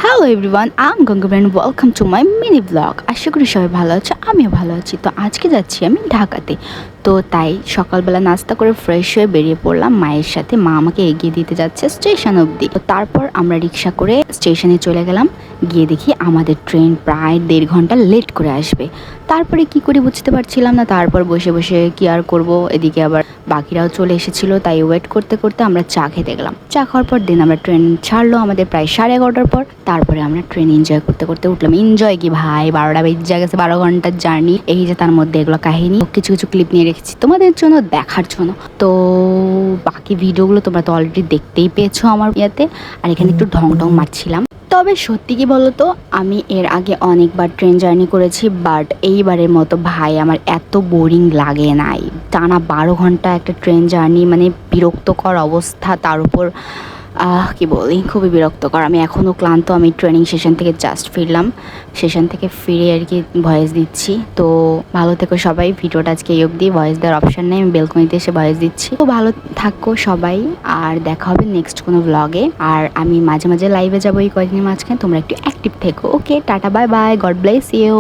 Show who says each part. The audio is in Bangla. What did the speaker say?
Speaker 1: Hello everyone, I'm Ganga and welcome to my mini blog. আশা করি সবাই ভালো আছে, আমিও ভালো আছি। তো আজকে যাচ্ছি আমি ঢাকাতে। তো তাই সকালবেলা নাস্তা করে ফ্রেশ হয়ে বেরিয়ে পড়লাম মায়ের সাথে। মা আমাকে এগিয়ে দিতে যাচ্ছে স্টেশন অবধি। তো তারপর আমরা রিক্সা করে স্টেশনে চলে গেলাম। গিয়ে দেখি আমাদের ট্রেন প্রায় 1.5 ঘন্টা লেট করে আসবে। তারপরে কি করি বুঝতে পারছিলাম না। তারপর বসে বসে কি আর করব, এদিকে আবার বাকিরাও চলে এসেছিল। তাই ওয়েট করতে করতে আমরা চা খেতে গেলাম। চা খাওয়ার পর দিন আমরা ট্রেন ছাড়লো আমাদের প্রায় 11:30টার পর। তারপরে আমরা ট্রেন এনজয় করতে করতে উঠলাম। এনজয় কি ভাই, 12টা বেজে গেছে, 12 ঘন্টার জার্নি। এই যে তার মধ্যে এগুলো কাহিনী, কিছু কিছু ক্লিপ নিয়ে রেখেছি তোমাদের জন্য দেখার জন্য। তো বাকি ভিডিওগুলো তোমরা তো অলরেডি দেখতেই পেয়েছো আমার ইয়েতে। আর এখানে একটু ঢং ঢং মারছিলাম। তবে সত্যি কি বলতো, আমি এর আগে অনেকবার ট্রেন জার্নি করেছি, বাট এইবারের মতো ভাই আমার এত বোরিং লাগে নাই। টানা 12 ঘন্টা একটা ট্রেন জার্নি, মানে বিরক্তকর অবস্থা। তার উপর কি বলি, খুবই বিরক্তকর। আমি এখনও ক্লান্ত। আমি ট্রেনিং সেশন থেকে জাস্ট ফিরলাম। সেশন থেকে ফিরে আর কি ভয়েস দিচ্ছি। তো ভালো থেকো সবাই। ভিডিওটা আজকে এই অবধি, ভয়েস দেওয়ার অপশান নেই, আমি বেলকনিতে এসে ভয়েস দিচ্ছি। তো ভালো থাকো সবাই, আর দেখা হবে নেক্সট কোনো ব্লগে। আর আমি মাঝে মাঝে লাইভে যাবো এই কয়েকদিনের মাঝখানে। তোমরা একটু অ্যাক্টিভ থেকো। Okay, tata, bye bye, God bless you.